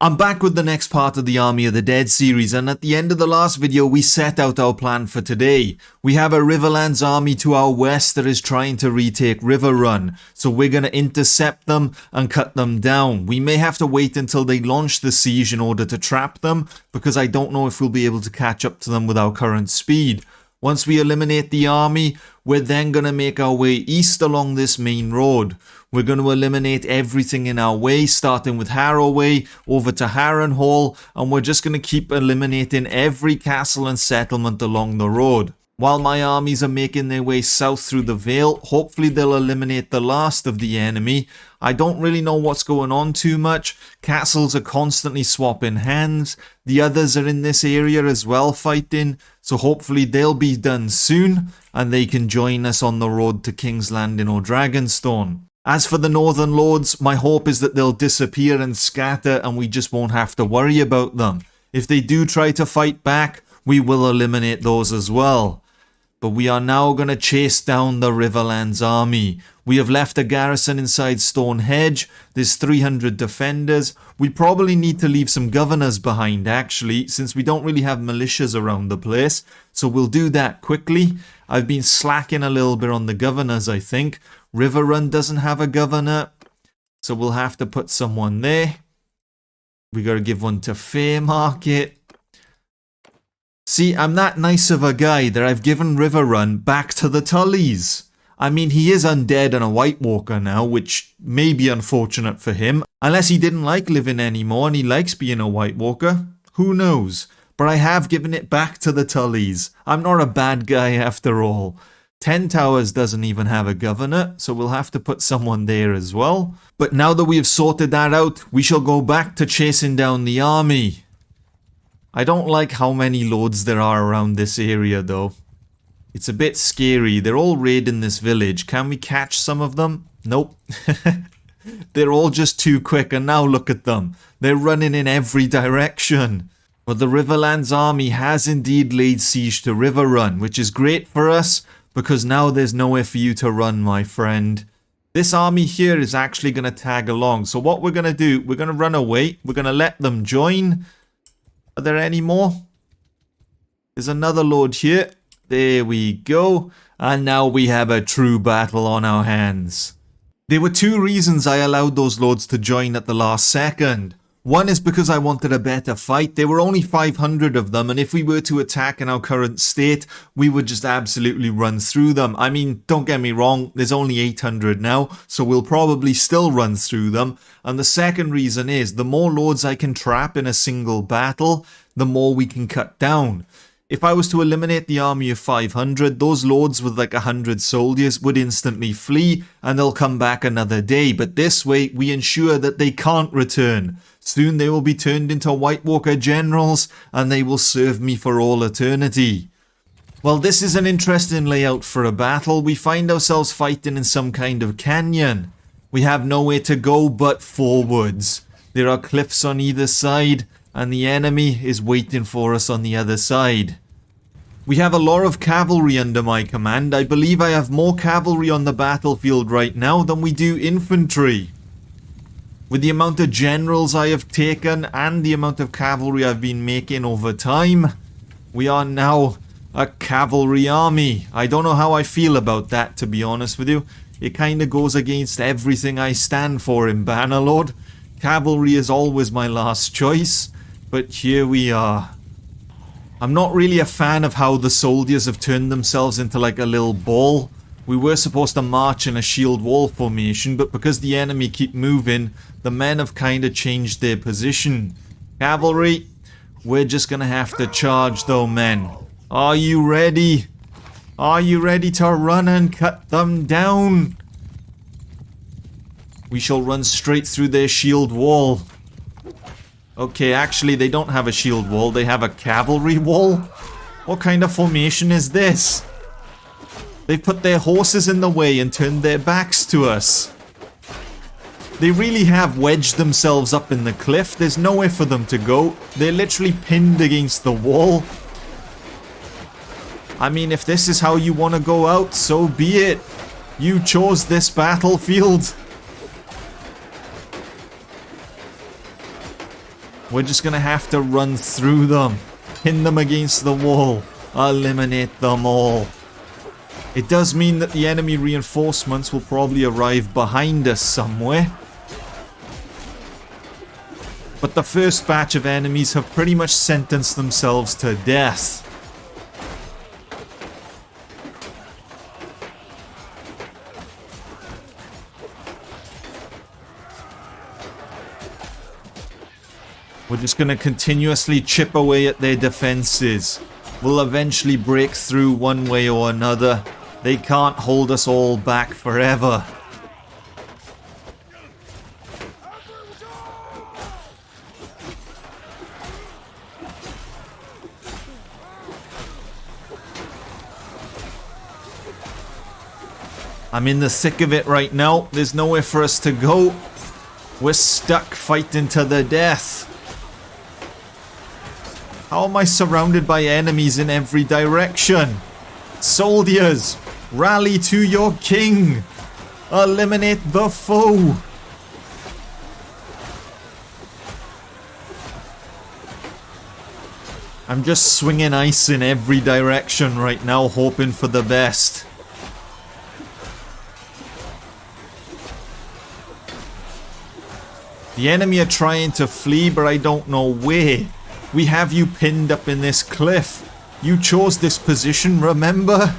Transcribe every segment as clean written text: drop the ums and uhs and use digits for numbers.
I'm back with the next part of the Army of the Dead series, and at the end of the last video we set out our plan for today. We have a Riverlands army to our west that is trying to retake Riverrun, so we're going to intercept them and cut them down. We may have to wait until they launch the siege in order to trap them, because I don't know if we'll be able to catch up to them with our current speed. Once we eliminate the army, we're then going to make our way east along this main road. We're going to eliminate everything in our way, starting with Harrowway over to Harrenhal, and we're just going to keep eliminating every castle and settlement along the road. While my armies are making their way south through the Vale, hopefully they'll eliminate the last of the enemy. I don't really know what's going on too much. Castles are constantly swapping hands. The others are in this area as well fighting, so hopefully they'll be done soon, and they can join us on the road to King's Landing or Dragonstone. As for the Northern Lords, my hope is that they'll disappear and scatter and we just won't have to worry about them. If they do try to fight back, we will eliminate those as well. But we are now going to chase down the Riverlands army. We have left a garrison inside Stonehenge. There's 300 defenders. We probably need to leave some governors behind actually, since we don't really have militias around the place. So we'll do that quickly. I've been slacking a little bit on the governors, I think. Riverrun doesn't have a governor, so we'll have to put someone there. We got to give one to Fairmarket. See, I'm that nice of a guy that I've given Riverrun back to the Tullys. I mean, he is undead and a Whitewalker now, which may be unfortunate for him. Unless he didn't like living anymore and he likes being a Whitewalker. Who knows? But I have given it back to the Tullys. I'm not a bad guy after all. 10 Towers doesn't even have a governor, so we'll have to put someone there as well. But now that we have sorted that out, we shall go back to chasing down the army. I don't like how many lords there are around this area though. It's a bit scary. They're all raiding this village. Can we catch some of them? Nope. They're all just too quick, and now look at them. They're running in every direction. But the Riverlands army has indeed laid siege to Riverrun, which is great for us, because now there's nowhere for you to run, my friend. This army here is actually going to tag along. So what we're going to do, we're going to run away. We're going to let them join. Are there any more? There's another lord here. There we go. And now we have a true battle on our hands. There were two reasons I allowed those lords to join at the last second. One is because I wanted a better fight. There were only 500 of them, and if we were to attack in our current state, we would just absolutely run through them. I mean, don't get me wrong, there's only 800 now, so we'll probably still run through them. And the second reason is, the more lords I can trap in a single battle, the more we can cut down. If I was to eliminate the army of 500, those lords with like 100 soldiers would instantly flee and they'll come back another day. But this way, we ensure that they can't return. Soon they will be turned into Whitewalker generals and they will serve me for all eternity. Well, this is an interesting layout for a battle. We find ourselves fighting in some kind of canyon. We have nowhere to go but forwards. There are cliffs on either side, and the enemy is waiting for us on the other side. We have a lot of cavalry under my command. I believe I have more cavalry on the battlefield right now than we do infantry. With the amount of generals I have taken and the amount of cavalry I've been making over time, we are now a cavalry army. I don't know how I feel about that, to be honest with you. It kind of goes against everything I stand for in Bannerlord. Cavalry is always my last choice, but here we are. I'm not really a fan of how the soldiers have turned themselves into like a little ball. We were supposed to march in a shield wall formation, but because the enemy keep moving, the men have kind of changed their position. Cavalry, we're just gonna have to charge though, men. Are you ready? Are you ready to run and cut them down? We shall run straight through their shield wall. Okay, actually they don't have a shield wall, they have a cavalry wall? What kind of formation is this? They put their horses in the way and turned their backs to us. They really have wedged themselves up in the cliff. There's nowhere for them to go. They're literally pinned against the wall. I mean, if this is how you want to go out, so be it. You chose this battlefield. We're just gonna have to run through them, pin them against the wall, eliminate them all. It does mean that the enemy reinforcements will probably arrive behind us somewhere. But the first batch of enemies have pretty much sentenced themselves to death. We're just going to continuously chip away at their defenses. We'll eventually break through one way or another. They can't hold us all back forever. I'm in the thick of it right now. There's nowhere for us to go. We're stuck fighting to the death. How am I surrounded by enemies in every direction? Soldiers, rally to your king. Eliminate the foe. I'm just swinging ice in every direction right now, hoping for the best. The enemy are trying to flee, but I don't know where. We have you pinned up in this cliff. You chose this position, remember?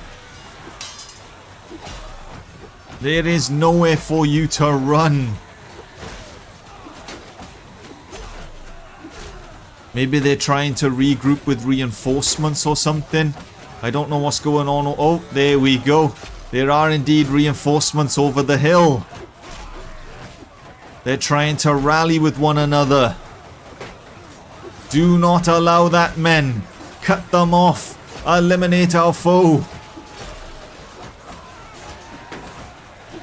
There is nowhere for you to run. Maybe they're trying to regroup with reinforcements or something. I don't know what's going on. Oh, there we go. There are indeed reinforcements over the hill. They're trying to rally with one another. Do not allow that, men. Cut them off. Eliminate our foe.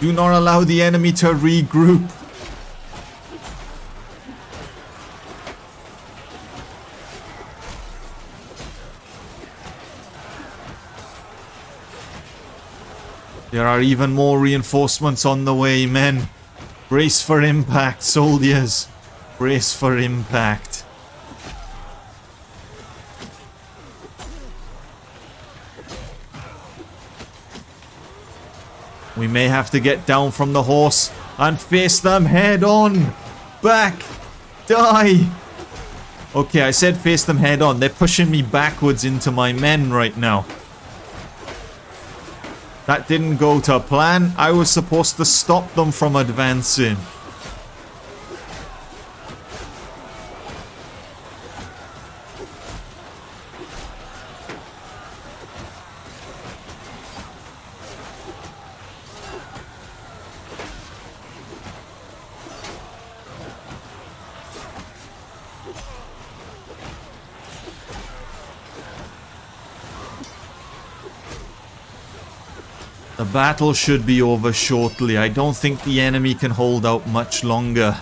Do not allow the enemy to regroup. There are even more reinforcements on the way, men. Brace for impact, soldiers. Brace for impact. We may have to get down from the horse and face them head on. Back. Die. Okay, I said face them head on. They're pushing me backwards into my men right now. That didn't go to plan. I was supposed to stop them from advancing. The battle should be over shortly. I don't think the enemy can hold out much longer.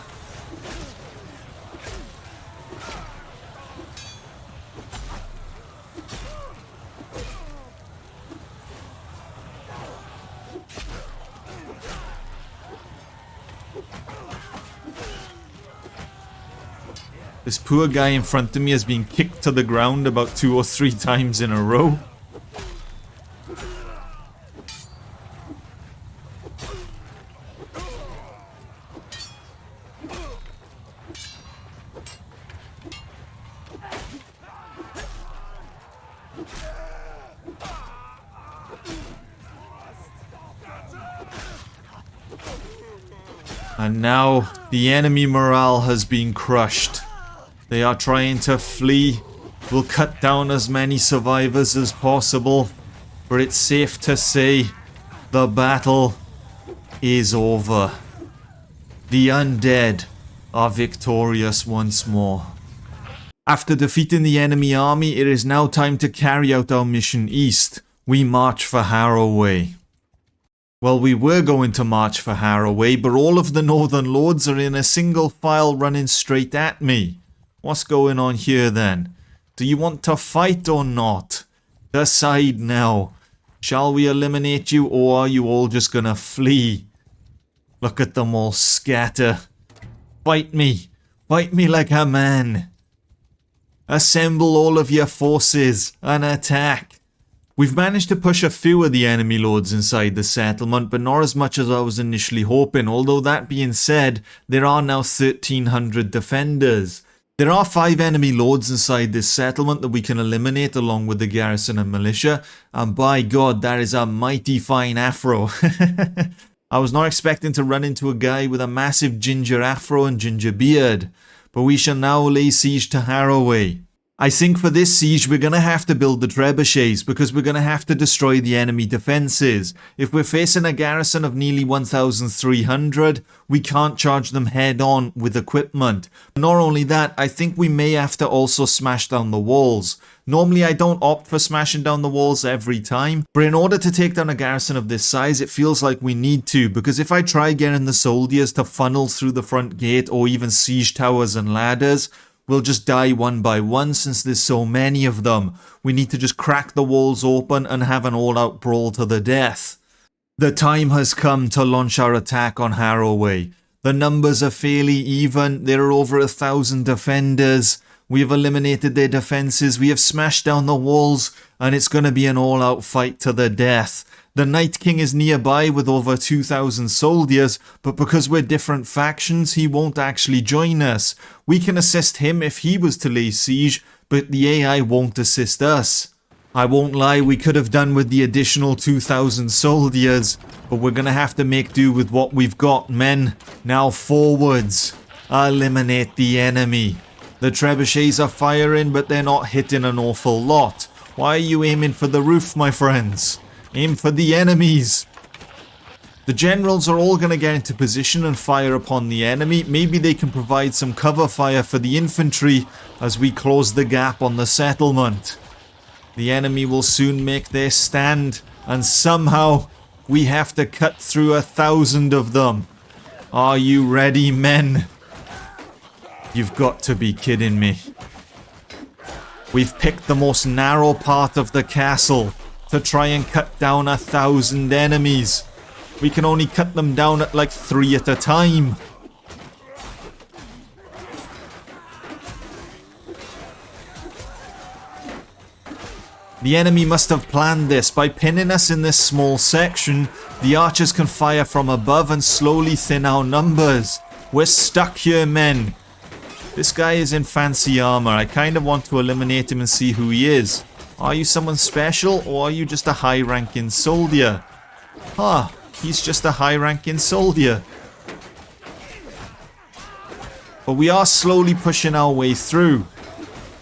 This poor guy in front of me has been kicked to the ground about 2 or 3 times in a row. And now the enemy morale has been crushed. They are trying to flee. We'll cut down as many survivors as possible. But it's safe to say the battle is over. The undead are victorious once more. After defeating the enemy army, it is now time to carry out our mission east. We march for Harrowway. Well, we were going to march for Harrowway, but all of the Northern Lords are in a single file running straight at me. What's going on here then? Do you want to fight or not? Decide now. Shall we eliminate you, or are you all just gonna flee? Look at them all scatter. Fight me. Fight me like a man. Assemble all of your forces and attack. We've managed to push a few of the enemy lords inside the settlement, but not as much as I was initially hoping. Although that being said, there are now 1,300 defenders. There are 5 enemy lords inside this settlement that we can eliminate along with the garrison and militia, and by God, that is a mighty fine afro. I was not expecting to run into a guy with a massive ginger afro and ginger beard, but we shall now lay siege to Harrowway. I think for this siege we're going to have to build the trebuchets because we're going to have to destroy the enemy defences. If we're facing a garrison of nearly 1,300, we can't charge them head on with equipment. Not only that, I think we may have to also smash down the walls. Normally I don't opt for smashing down the walls every time, but in order to take down a garrison of this size it feels like we need to, because if I try getting the soldiers to funnel through the front gate or even siege towers and ladders, we'll just die one by one since there's so many of them. We need to just crack the walls open and have an all-out brawl to the death. The time has come to launch our attack on Harrowway. The numbers are fairly even. There are over 1,000 defenders. We have eliminated their defences. We have smashed down the walls. And it's going to be an all-out fight to the death. The Night King is nearby with over 2,000 soldiers, but because we're different factions, he won't actually join us. We can assist him if he was to lay siege, but the AI won't assist us. I won't lie, we could have done with the additional 2,000 soldiers, but we're gonna have to make do with what we've got, men. Now forwards. Eliminate the enemy. The trebuchets are firing, but they're not hitting an awful lot. Why are you aiming for the roof, my friends? Aim for the enemies. The generals are all going to get into position and fire upon the enemy. Maybe they can provide some cover fire for the infantry as we close the gap on the settlement. The enemy will soon make their stand, and somehow we have to cut through 1,000 of them. Are you ready, men? You've got to be kidding me. We've picked the most narrow part of the castle to try and cut down 1,000 enemies. We can only cut them down at like 3 at a time. The enemy must have planned this. By pinning us in this small section, the archers can fire from above and slowly thin our numbers. We're stuck here, men. This guy is in fancy armor. I kind of want to eliminate him and see who he is. Are you someone special, or are you just a high-ranking soldier? Huh, he's just a high-ranking soldier. But we are slowly pushing our way through.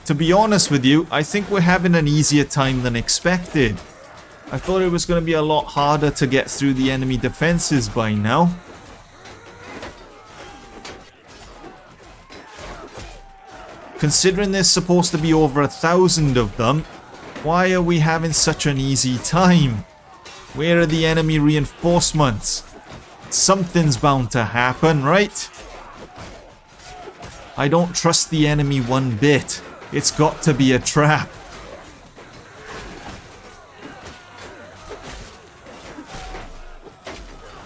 To be honest with you, I think we're having an easier time than expected. I thought it was going to be a lot harder to get through the enemy defenses by now. Considering there's supposed to be over 1,000 of them, why are we having such an easy time? Where are the enemy reinforcements? Something's bound to happen, right? I don't trust the enemy one bit. It's got to be a trap.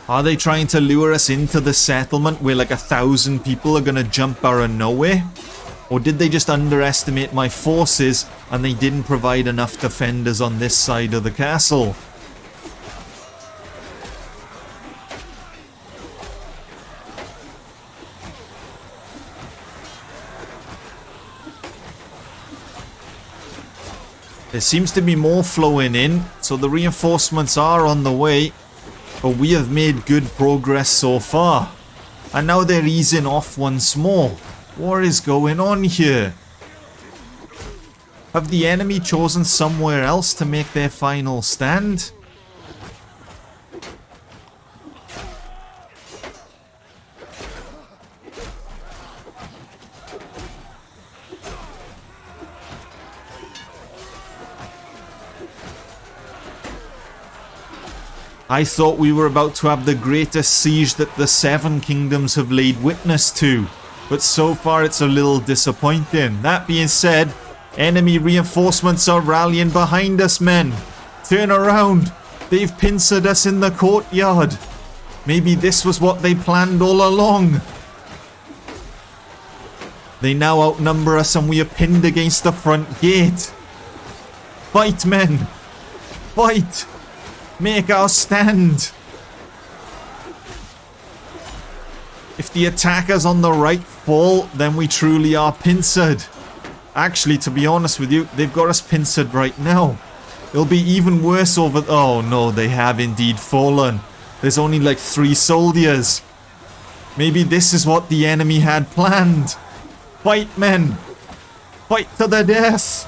Are they trying to lure us into the settlement where like 1,000 people are gonna jump out of nowhere? Or did they just underestimate my forces and they didn't provide enough defenders on this side of the castle? There seems to be more flowing in, so the reinforcements are on the way, but we have made good progress so far. And now they're easing off once more. What is going on here? Have the enemy chosen somewhere else to make their final stand? I thought we were about to have the greatest siege that the Seven Kingdoms have laid witness to, but so far it's a little disappointing. That being said, enemy reinforcements are rallying behind us, men. Turn around. They've pincered us in the courtyard. Maybe this was what they planned all along. They now outnumber us and we are pinned against the front gate. Fight, men! Fight! Make our stand! If the attackers on the right fall, then we truly are pincered. Actually, to be honest with you, they've got us pincered right now. It'll be even worse over... Oh no, they have indeed fallen. There's only like 3 soldiers. Maybe this is what the enemy had planned. Fight, men! Fight to the death!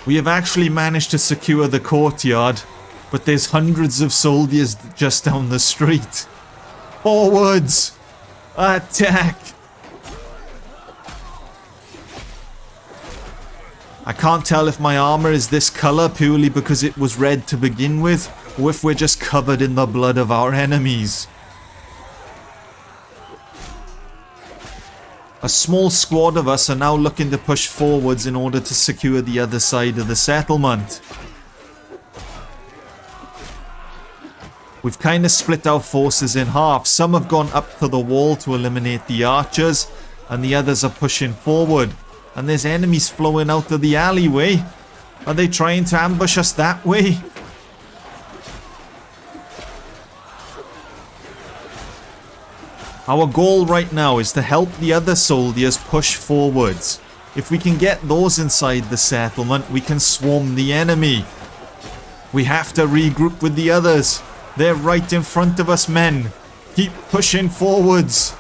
We have actually managed to secure the courtyard, but there's hundreds of soldiers just down the street. Forwards! Attack! I can't tell if my armor is this color purely because it was red to begin with, or if we're just covered in the blood of our enemies. A small squad of us are now looking to push forwards in order to secure the other side of the settlement. We've kind of split our forces in half. Some have gone up to the wall to eliminate the archers, and the others are pushing forward. And there's enemies flowing out of the alleyway. Are they trying to ambush us that way? Our goal right now is to help the other soldiers push forwards. If we can get those inside the settlement, we can swarm the enemy. We have to regroup with the others. They're right in front of us, men. Keep pushing forwards.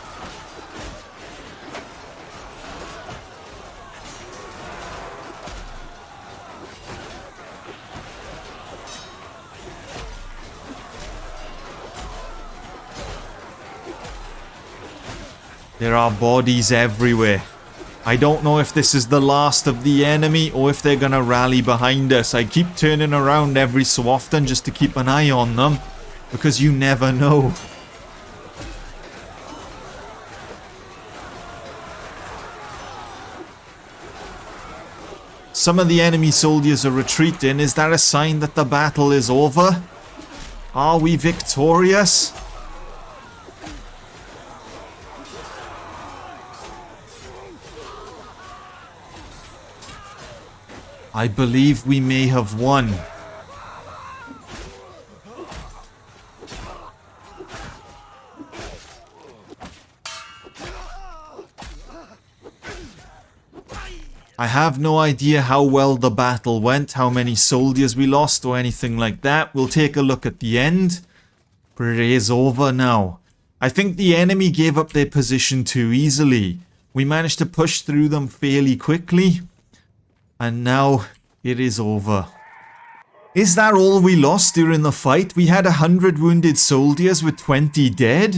There are bodies everywhere. I don't know if this is the last of the enemy or if they're gonna rally behind us. I keep turning around every so often just to keep an eye on them, because you never know. Some of the enemy soldiers are retreating. Is that a sign that the battle is over? Are we victorious? I believe we may have won. I have no idea how well the battle went, how many soldiers we lost or anything like that. We'll take a look at the end. But it is over now. I think the enemy gave up their position too easily. We managed to push through them fairly quickly. And now it is over. Is that all we lost during the fight? We had 100 wounded soldiers with 20 dead?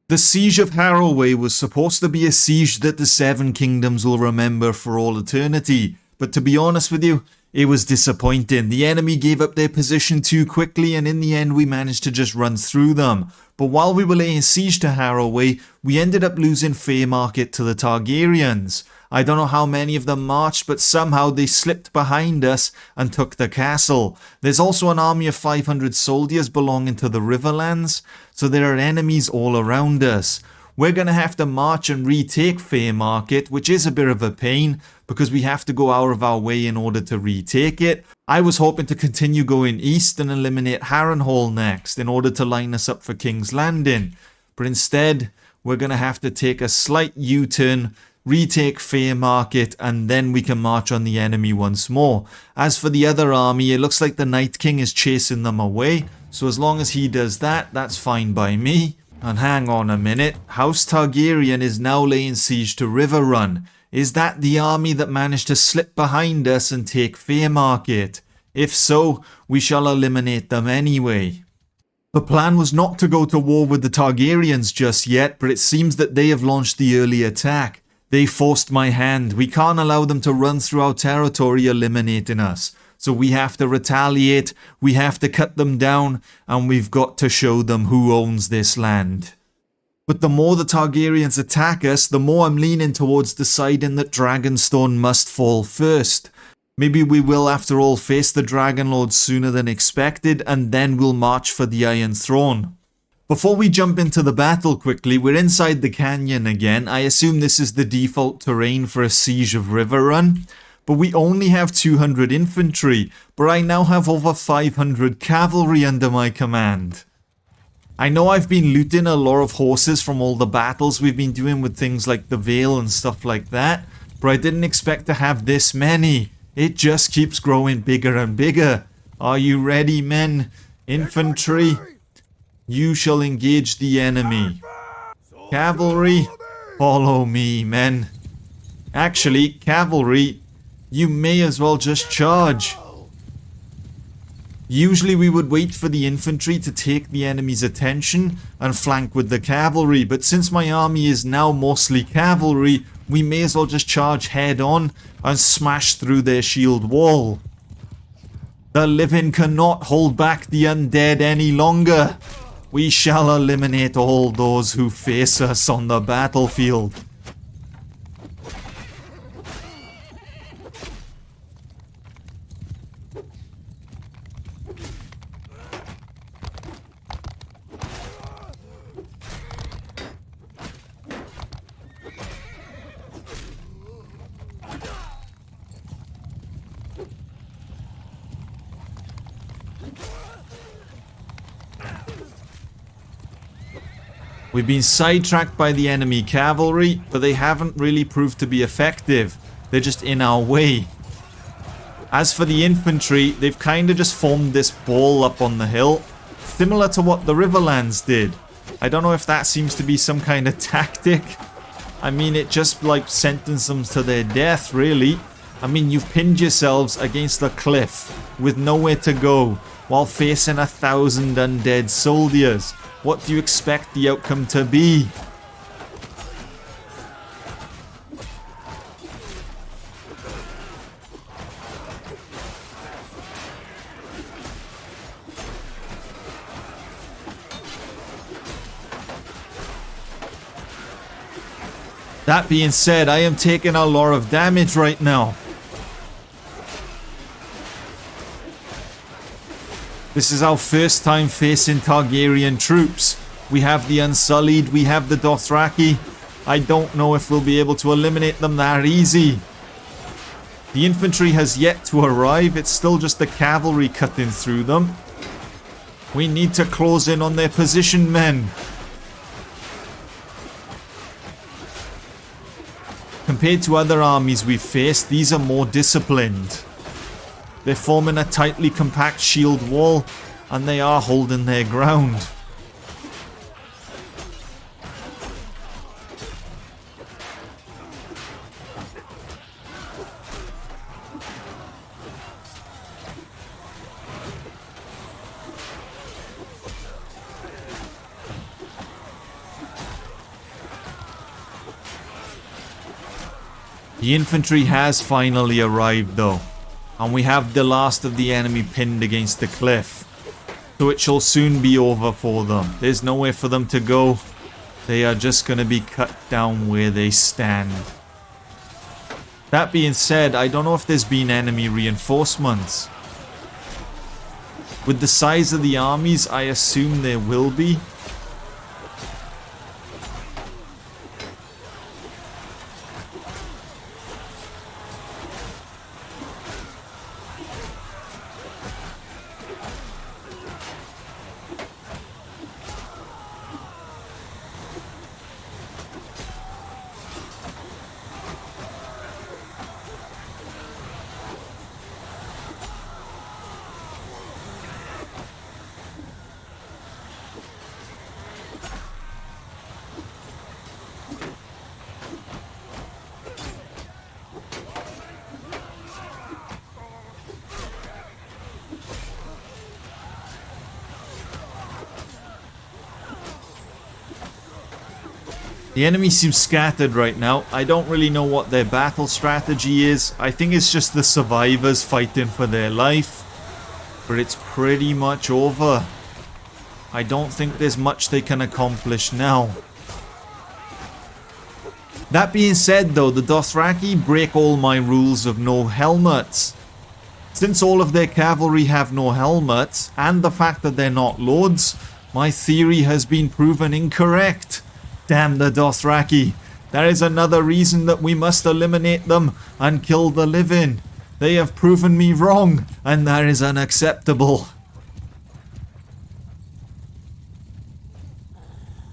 The siege of Harrowway was supposed to be a siege that the Seven Kingdoms will remember for all eternity. But to be honest with you, it was disappointing. The enemy gave up their position too quickly, and in the end we managed to just run through them. But while we were laying siege to Harrowway, we ended up losing Fairmarket to the Targaryens. I don't know how many of them marched, but somehow they slipped behind us and took the castle. There's also an army of 500 soldiers belonging to the Riverlands, so there are enemies all around us. We're going to have to march and retake Fairmarket, which is a bit of a pain because we have to go out of our way in order to retake it. I was hoping to continue going east and eliminate Harrenhal next in order to line us up for King's Landing. But instead, we're going to have to take a slight U-turn, retake Fairmarket, and then we can march on the enemy once more. As for the other army, it looks like the Night King is chasing them away. So as long as he does that, that's fine by me. And hang on a minute, House Targaryen is now laying siege to Riverrun. Is that the army that managed to slip behind us and take Fairmarket? If so, we shall eliminate them anyway. The plan was not to go to war with the Targaryens just yet, but it seems that they have launched the early attack. They forced my hand. We can't allow them to run through our territory eliminating us. So we have to retaliate, we have to cut them down, and we've got to show them who owns this land. But the more the Targaryens attack us, the more I'm leaning towards deciding that Dragonstone must fall first. Maybe we will after all face the Dragonlord sooner than expected, and then we'll march for the Iron Throne. Before we jump into the battle quickly, we're inside the canyon again. I assume this is the default terrain for a Siege of Riverrun. But we only have 200 infantry, but I now have over 500 cavalry under my command. I know I've been looting a lot of horses from all the battles we've been doing with things like the Vale and stuff like that, but I didn't expect to have this many. It just keeps growing bigger and bigger. Are you ready, men? Infantry, you shall engage the enemy. Cavalry, follow me, men. Actually, cavalry, you may as well just charge. Usually we would wait for the infantry to take the enemy's attention and flank with the cavalry, but since my army is now mostly cavalry, we may as well just charge head on and smash through their shield wall. The living cannot hold back the undead any longer. We shall eliminate all those who face us on the battlefield. We've been sidetracked by the enemy cavalry, but they haven't really proved to be effective. They're just in our way. As for the infantry, they've kind of just formed this ball up on the hill, similar to what the Riverlands did. I don't know if that seems to be some kind of tactic. I mean, it just like sentenced them to their death, really. I mean, you've pinned yourselves against a cliff with nowhere to go while facing 1,000 undead soldiers. What do you expect the outcome to be? That being said, I am taking a lot of damage right now. This is our first time facing Targaryen troops. We have the Unsullied, we have the Dothraki. I don't know if we'll be able to eliminate them that easy. The infantry has yet to arrive, it's still just the cavalry cutting through them. We need to close in on their position, men. Compared to other armies we've faced, these are more disciplined. They're forming a tightly compact shield wall, and they are holding their ground. The infantry has finally arrived though. And we have the last of the enemy pinned against the cliff. So it shall soon be over for them. There's nowhere for them to go. They are just going to be cut down where they stand. That being said, I don't know if there's been enemy reinforcements. With the size of the armies, I assume there will be. The enemy seems scattered right now. I don't really know what their battle strategy is. I think it's just the survivors fighting for their life. But it's pretty much over. I don't think there's much they can accomplish now. That being said though, the Dothraki break all my rules of no helmets. Since all of their cavalry have no helmets, and the fact that they're not lords, My theory has been proven incorrect. Damn the Dothraki. There is another reason that we must eliminate them and kill the living. They have proven me wrong, and that is unacceptable.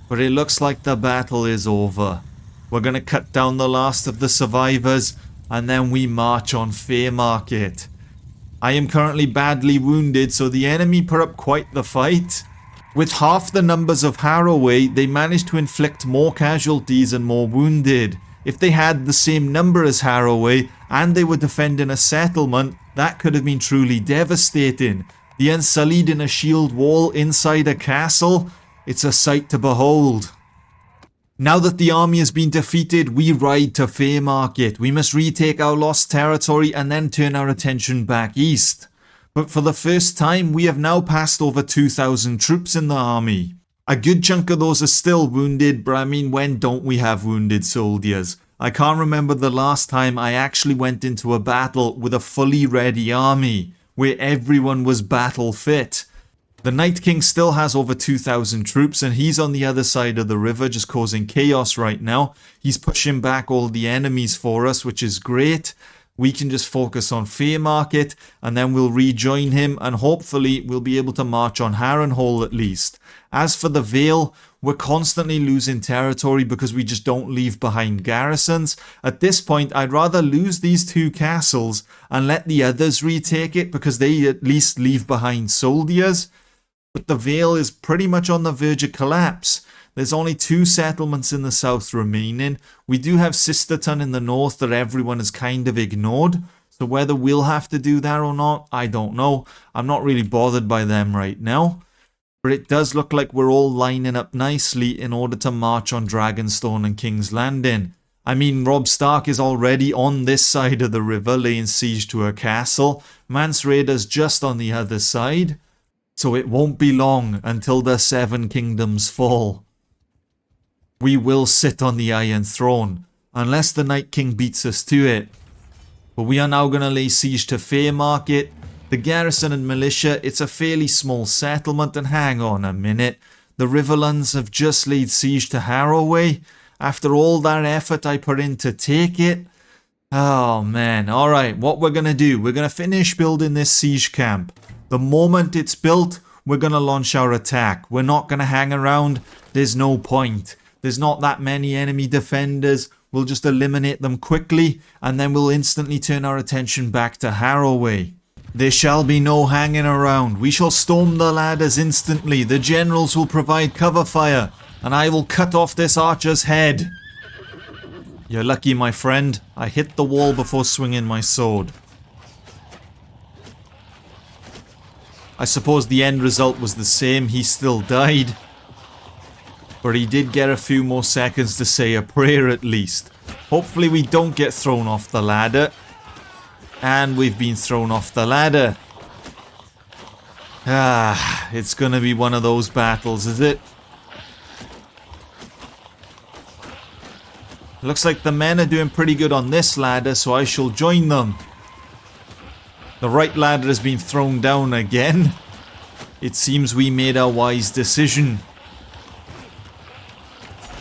But it looks like the battle is over. We're going to cut down the last of the survivors, and then we march on Fairmarket. I am currently badly wounded, so the enemy put up quite the fight. With half the numbers of Harrowway, they managed to inflict more casualties and more wounded. If they had the same number as Harrowway, and they were defending a settlement, that could have been truly devastating. The Unsullied in a shield wall inside a castle, it's a sight to behold. Now that the army has been defeated, we ride to Fairmarket. We must retake our lost territory and then turn our attention back east. But for the first time, we have now passed over 2,000 troops in the army. A good chunk of those are still wounded, but I mean, when don't we have wounded soldiers? I can't remember the last time I actually went into a battle with a fully ready army, where everyone was battle fit. The Night King still has over 2,000 troops, and he's on the other side of the river just causing chaos right now. He's pushing back all the enemies for us, which is great. We can just focus on Fairmarket, and then we'll rejoin him, and hopefully we'll be able to march on Harrenhal at least. As for the Vale, we're constantly losing territory because we just don't leave behind garrisons. At this point, I'd rather lose these two castles and let the others retake it because they at least leave behind soldiers. But the Vale is pretty much on the verge of collapse. There's only 2 settlements in the south remaining. We do have Sisterton in the north that everyone has kind of ignored. So whether we'll have to do that or not, I don't know. I'm not really bothered by them right now. But it does look like we're all lining up nicely in order to march on Dragonstone and King's Landing. I mean, Robb Stark is already on this side of the river laying siege to a castle. Mance Rayder's just on the other side. So it won't be long until the 7 kingdoms fall. We will sit on the Iron Throne, unless the Night King beats us to it. But we are now going to lay siege to Fairmarket. The garrison and militia, it's a fairly small settlement, and hang on a minute. The Riverlands have just laid siege to Harrowway. After all that effort I put in to take it. Oh man, alright, what we're going to do, we're going to finish building this siege camp. The moment it's built, we're going to launch our attack. We're not going to hang around. There's no point. There's not that many enemy defenders. We'll just eliminate them quickly, and then we'll instantly turn our attention back to Harrowway. There shall be no hanging around. We shall storm the ladders instantly. The generals will provide cover fire, and I will cut off this archer's head. You're lucky, my friend. I hit the wall before swinging my sword. I suppose the end result was the same, he still died. But he did get a few more seconds to say a prayer at least. Hopefully we don't get thrown off the ladder. And we've been thrown off the ladder. It's gonna be one of those battles, is it? Looks like the men are doing pretty good on this ladder, so I shall join them. The right ladder has been thrown down again. It seems we made a wise decision.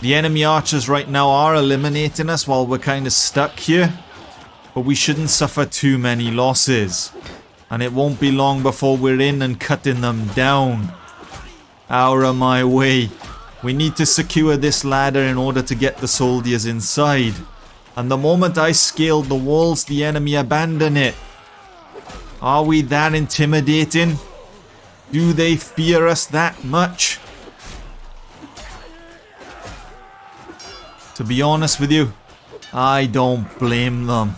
The enemy archers right now are eliminating us while we're kind of stuck here. But we shouldn't suffer too many losses. And it won't be long before we're in and cutting them down. Out of my way. We need to secure this ladder in order to get the soldiers inside. And the moment I scaled the walls, the enemy abandoned it. Are we that intimidating? Do they fear us that much? To be honest with you, I don't blame them.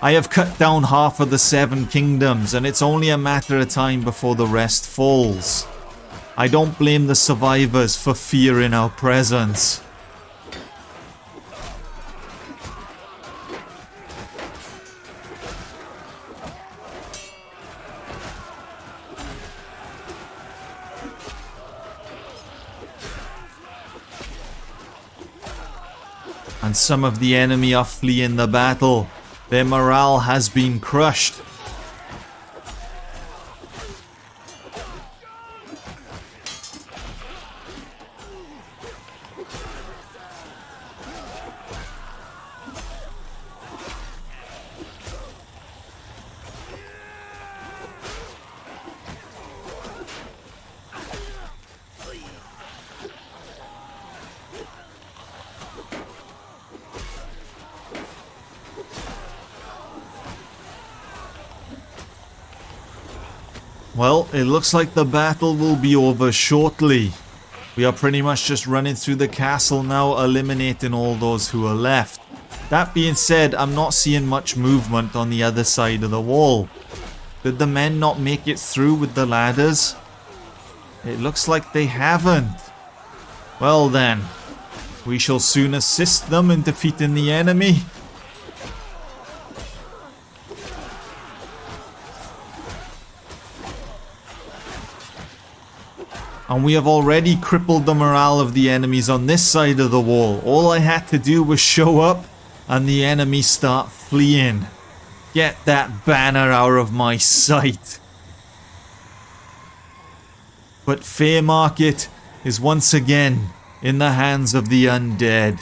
I have cut down half of the 7 kingdoms, and it's only a matter of time before the rest falls. I don't blame the survivors for fearing our presence. And some of the enemy are fleeing the battle. Their morale has been crushed. Well, it looks like the battle will be over shortly. We are pretty much just running through the castle now, eliminating all those who are left. That being said, I'm not seeing much movement on the other side of the wall. Did the men not make it through with the ladders? It looks like they haven't. Well then, we shall soon assist them in defeating the enemy. And we have already crippled the morale of the enemies on this side of the wall. All I had to do was show up and the enemies start fleeing. Get that banner out of my sight. But Fairmarket is once again in the hands of the undead.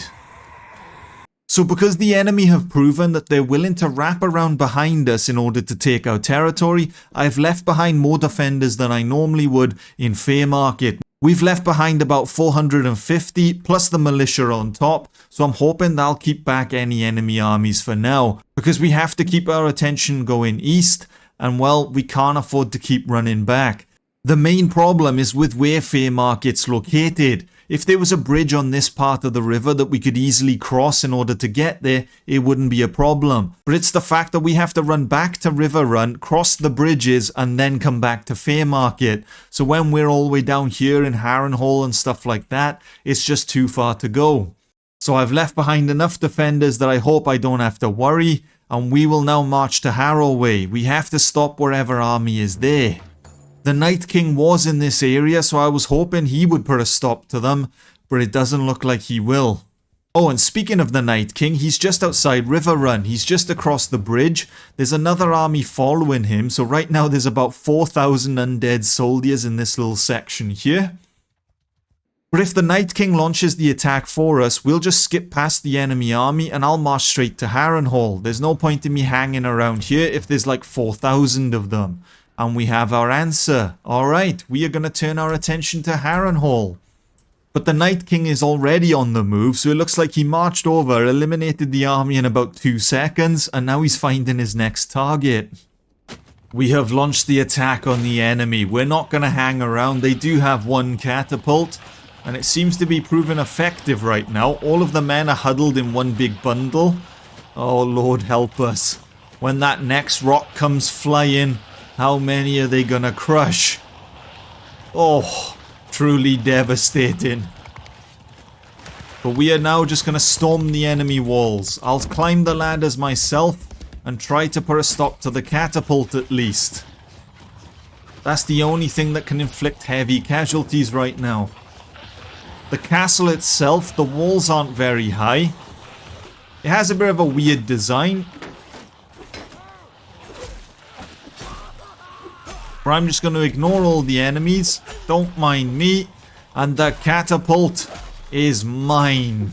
So because the enemy have proven that they're willing to wrap around behind us in order to take our territory, I've left behind more defenders than I normally would in Fairmarket. We've left behind about 450 plus the militia on top, so I'm hoping they'll keep back any enemy armies for now, because we have to keep our attention going east, and well, we can't afford to keep running back. The main problem is with where Fairmarket's located. If there was a bridge on this part of the river that we could easily cross in order to get there, it wouldn't be a problem. But it's the fact that we have to run back to River Run, cross the bridges, and then come back to Fairmarket. So when we're all the way down here in Harrenhal and stuff like that, it's just too far to go. So I've left behind enough defenders that I hope I don't have to worry, and we will now march to Harrowway. We have to stop wherever army is there. The Night King was in this area, so I was hoping he would put a stop to them, but it doesn't look like he will. Oh, and speaking of the Night King, he's just outside River Run. He's just across the bridge. There's another army following him, so right now there's about 4,000 undead soldiers in this little section here. But if the Night King launches the attack for us, we'll just skip past the enemy army and I'll march straight to Harrenhal. There's no point in me hanging around here if there's like 4,000 of them. And we have our answer. Alright, we are going to turn our attention to Harrenhal. But the Night King is already on the move, so it looks like he marched over, eliminated the army in about 2 seconds, and now he's finding his next target. We have launched the attack on the enemy. We're not going to hang around. They do have one catapult, and it seems to be proving effective right now. All of the men are huddled in one big bundle. Oh, Lord help us. When that next rock comes flying, how many are they gonna crush? Oh, truly devastating. But we are now just gonna storm the enemy walls. I'll climb the ladders myself and try to put a stop to the catapult at least. That's the only thing that can inflict heavy casualties right now. The castle itself, the walls aren't very high. It has a bit of a weird design. But I'm just going to ignore all the enemies. Don't mind me. And the catapult is mine.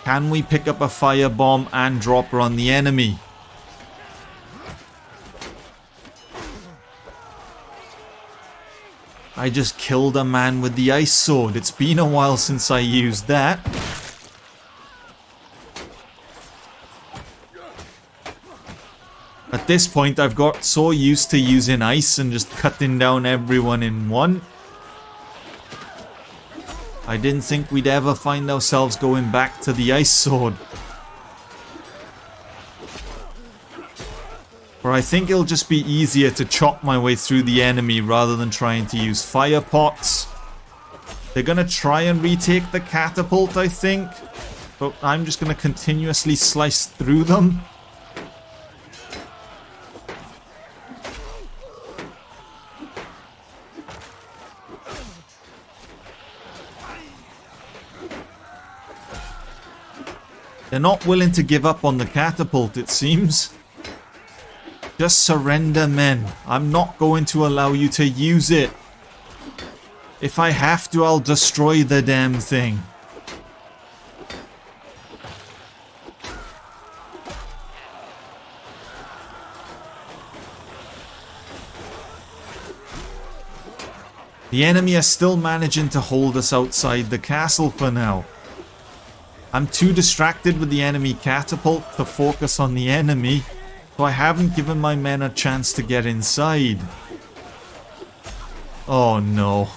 Can we pick up a firebomb and drop her on the enemy? I just killed a man with the ice sword. It's been a while since I used that. At this point, I've got so used to using ice and just cutting down everyone in one. I didn't think we'd ever find ourselves going back to the ice sword. But I think it'll just be easier to chop my way through the enemy rather than trying to use fire pots. They're going to try and retake the catapult, I think. But I'm just going to continuously slice through them. They're not willing to give up on the catapult, it seems. Just surrender, men. I'm not going to allow you to use it. If I have to, I'll destroy the damn thing. The enemy are still managing to hold us outside the castle for now. I'm too distracted with the enemy catapult to focus on the enemy, so I haven't given my men a chance to get inside. Oh no.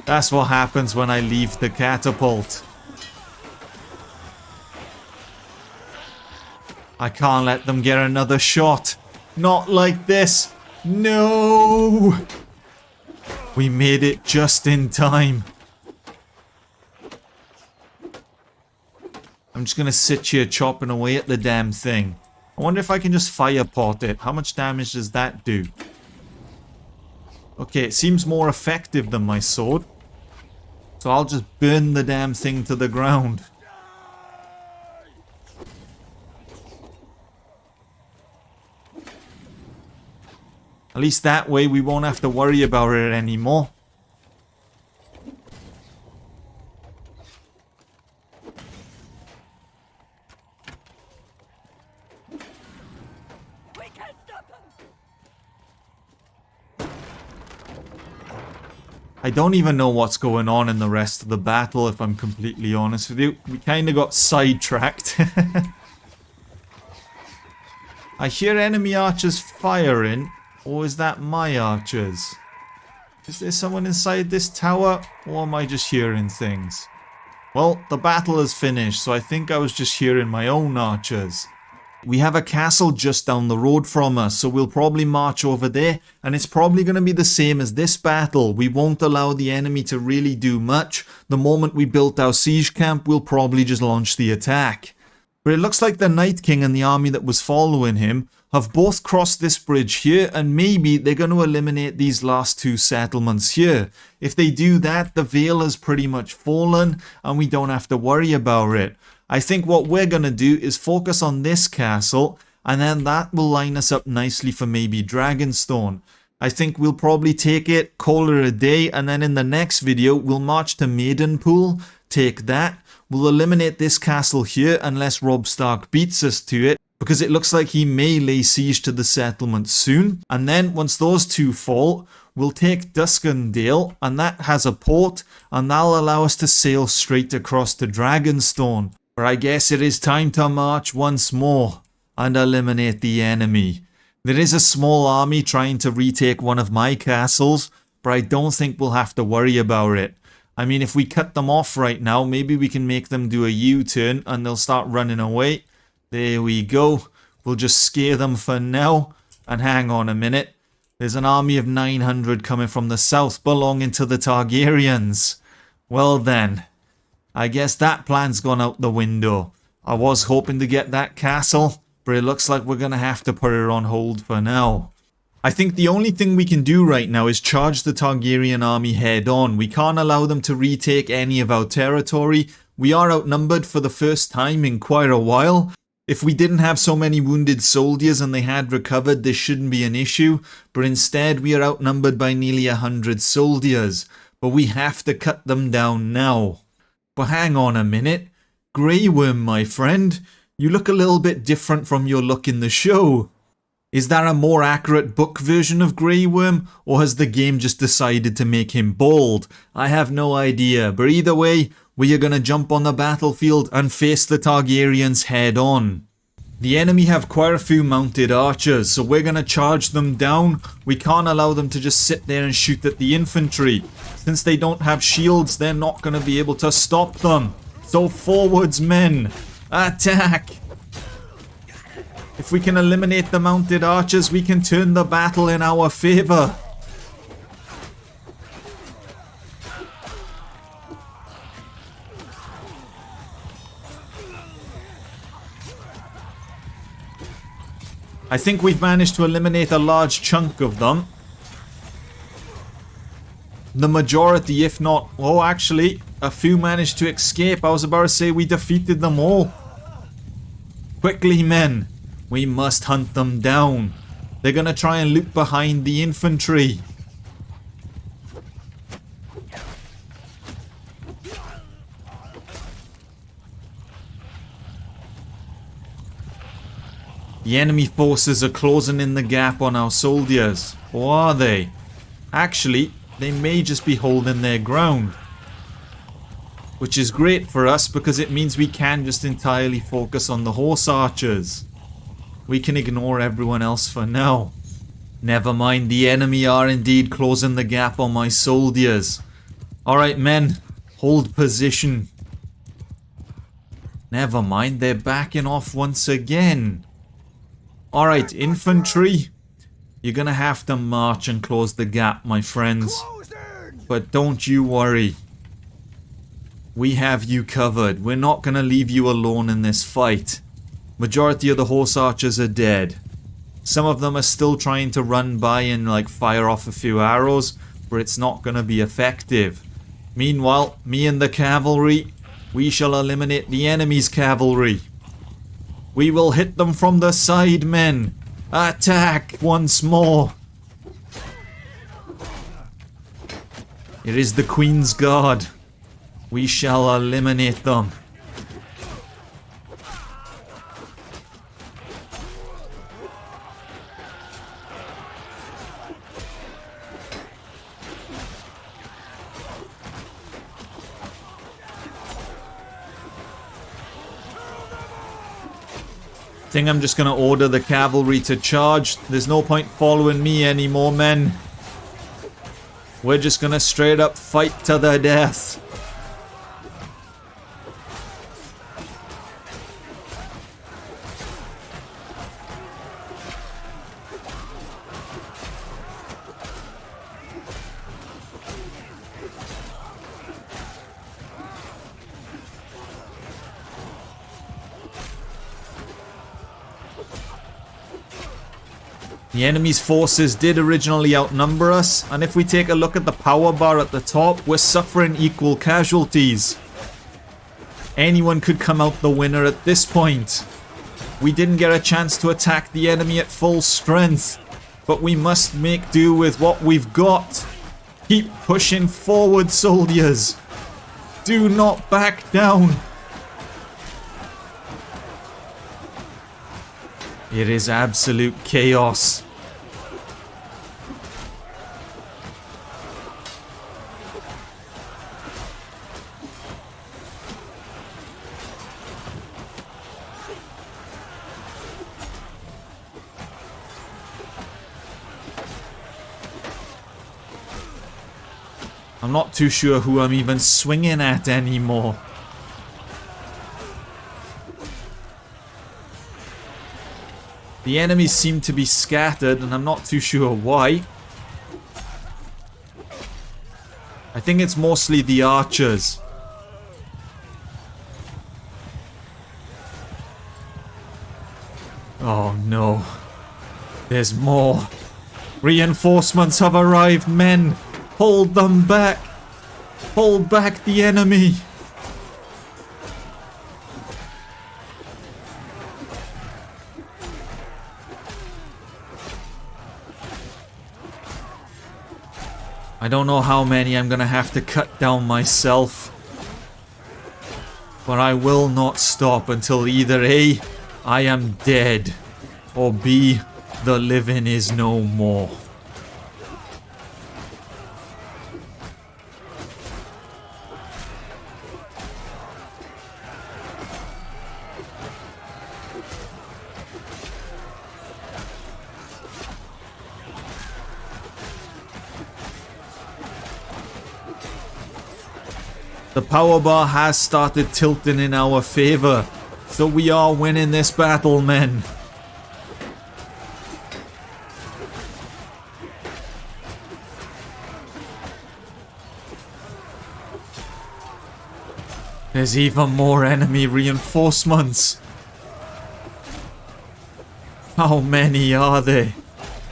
That's what happens when I leave the catapult. I can't let them get another shot. Not like this. No! We made it just in time. I'm just gonna sit here chopping away at the damn thing. I wonder if I can just fire pot it. How much damage does that do? Okay, it seems more effective than my sword. So I'll just burn the damn thing to the ground. At least that way we won't have to worry about it anymore. We can't stop them. I don't even know what's going on in the rest of the battle, if I'm completely honest with you. We kind of got sidetracked. I hear enemy archers firing. Or is that my archers? Is there someone inside this tower? Or am I just hearing things? Well, the battle is finished, so I think I was just hearing my own archers. We have a castle just down the road from us, so we'll probably march over there, and it's probably going to be the same as this battle. We won't allow the enemy to really do much. The moment we built our siege camp, we'll probably just launch the attack. But it looks like the Night King and the army that was following him have both crossed this bridge here, and maybe they're going to eliminate these last two settlements here. If they do that, the veil has pretty much fallen, and we don't have to worry about it. I think what we're going to do is focus on this castle, and then that will line us up nicely for maybe Dragonstone. I think we'll probably take it, call it a day, and then in the next video, we'll march to Maidenpool, take that. We'll eliminate this castle here unless Robb Stark beats us to it, because it looks like he may lay siege to the settlement soon. And then once those two fall, we'll take Duskendale, and that has a port, and that'll allow us to sail straight across to Dragonstone. Or I guess it is time to march once more and eliminate the enemy. There is a small army trying to retake one of my castles, but I don't think we'll have to worry about it. I mean, if we cut them off right now, maybe we can make them do a U-turn and they'll start running away. There we go. We'll just scare them for now. And hang on a minute. There's an army of 900 coming from the south belonging to the Targaryens. Well then, I guess that plan's gone out the window. I was hoping to get that castle, but it looks like we're going to have to put it on hold for now. I think the only thing we can do right now is charge the Targaryen army head on. We can't allow them to retake any of our territory. We are outnumbered for the first time in quite a while. If we didn't have so many wounded soldiers and they had recovered, this shouldn't be an issue. But instead, we are outnumbered by nearly 100 soldiers. But we have to cut them down now. But hang on a minute. Grey Worm, my friend. You look a little bit different from your look in the show. Is that a more accurate book version of Grey Worm, or has the game just decided to make him bald? I have no idea, but either way, we are going to jump on the battlefield and face the Targaryens head on. The enemy have quite a few mounted archers, so we're going to charge them down. We can't allow them to just sit there and shoot at the infantry. Since they don't have shields, they're not going to be able to stop them. So forwards, men! Attack! If we can eliminate the mounted archers, we can turn the battle in our favor. I think we've managed to eliminate a large chunk of them. The majority, if not... Oh, actually, a few managed to escape. I was about to say we defeated them all. Quickly, men. We must hunt them down. They're gonna try and loop behind the infantry. The enemy forces are closing in the gap on our soldiers. Or are they? Actually, they may just be holding their ground. which is great for us because it means we can just entirely focus on the horse archers. We can ignore everyone else for now. Never mind, the enemy are indeed closing the gap on my soldiers. Alright men, hold position. Never mind, they're backing off once again. Alright, infantry. You're gonna have to march and close the gap, my friends. But don't you worry. We have you covered. We're not gonna leave you alone in this fight. Majority of the horse archers are dead. Some of them are still trying to run by and like fire off a few arrows, but it's not gonna be effective. Meanwhile, me and the cavalry, we shall eliminate the enemy's cavalry. We will hit them from the side, men. Attack once more. It is the Queen's Guard. We shall eliminate them. I think I'm just gonna order the cavalry to charge. There's no point following me anymore, men. We're just gonna straight up fight to the death. The enemy's forces did originally outnumber us, and if we take a look at the power bar at the top, we're suffering equal casualties. Anyone could come out the winner at this point. We didn't get a chance to attack the enemy at full strength, but we must make do with what we've got. Keep pushing forward, soldiers. Do not back down. It is absolute chaos. I'm not too sure who I'm even swinging at anymore. The enemies seem to be scattered, and I'm not too sure why. I think it's mostly the archers. Oh no. There's more. Reinforcements have arrived, men. Hold them back. Hold back the enemy. I don't know how many I'm gonna have to cut down myself. But I will not stop until either A, I am dead, or B, the living is no more. The power bar has started tilting in our favor, so we are winning this battle, men. There's even more enemy reinforcements. How many are there?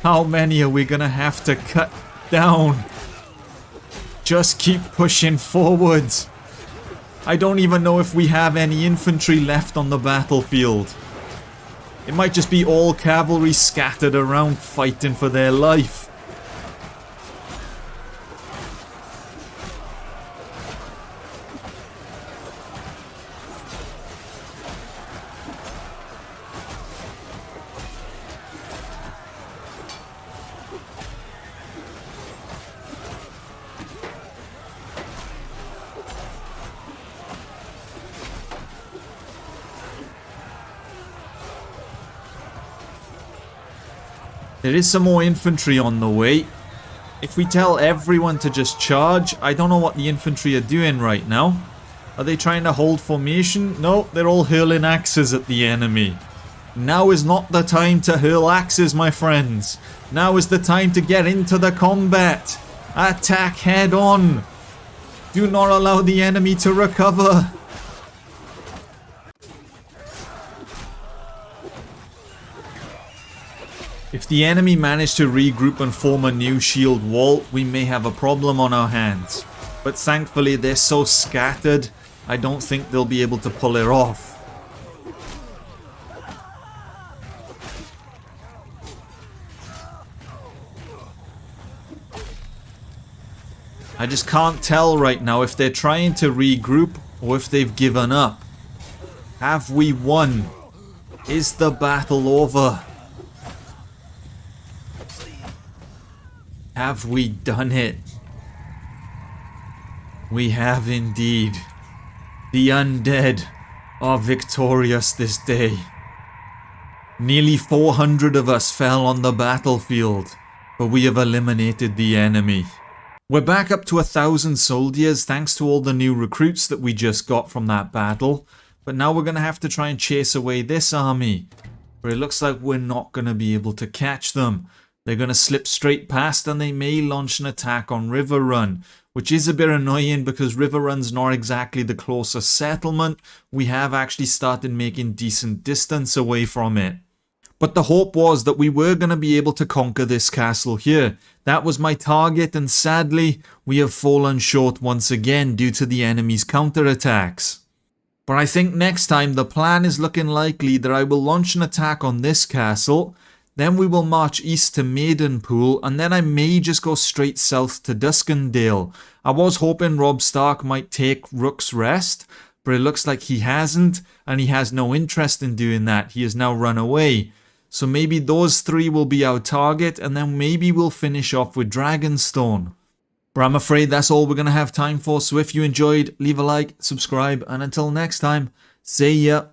How many are we gonna have to cut down? Just keep pushing forwards. I don't even know if we have any infantry left on the battlefield. It might just be all cavalry scattered around fighting for their life. There is some more infantry on the way. If we tell everyone to just charge, I don't know what the infantry are doing right now. Are they trying to hold formation? No, they're all hurling axes at the enemy. Now is not the time to hurl axes, my friends. Now is the time to get into the combat. Attack head on. Do not allow the enemy to recover. If the enemy manage to regroup and form a new shield wall, we may have a problem on our hands. But thankfully they're so scattered, I don't think they'll be able to pull it off. I just can't tell right now if they're trying to regroup or if they've given up. Have we won? Is the battle over? Have we done it? We have indeed. The undead are victorious this day. Nearly 400 of us fell on the battlefield, but we have eliminated the enemy. We're back up to 1,000 soldiers thanks to all the new recruits that we just got from that battle, but now we're going to have to try and chase away this army. But it looks like we're not going to be able to catch them. They're going to slip straight past and they may launch an attack on Riverrun, which is a bit annoying because Riverrun's not exactly the closest settlement. We have actually started making decent distance away from it. But the hope was that we were going to be able to conquer this castle here. That was my target, and sadly, we have fallen short once again due to the enemy's counterattacks. But I think next time the plan is looking likely that I will launch an attack on this castle. Then we will march east to Maidenpool, and then I may just go straight south to Duskendale. I was hoping Robb Stark might take Rook's Rest, but it looks like he hasn't, and he has no interest in doing that. He has now run away. So maybe those three will be our target, and then maybe we'll finish off with Dragonstone. But I'm afraid that's all we're going to have time for, so if you enjoyed, leave a like, subscribe, and until next time, see ya.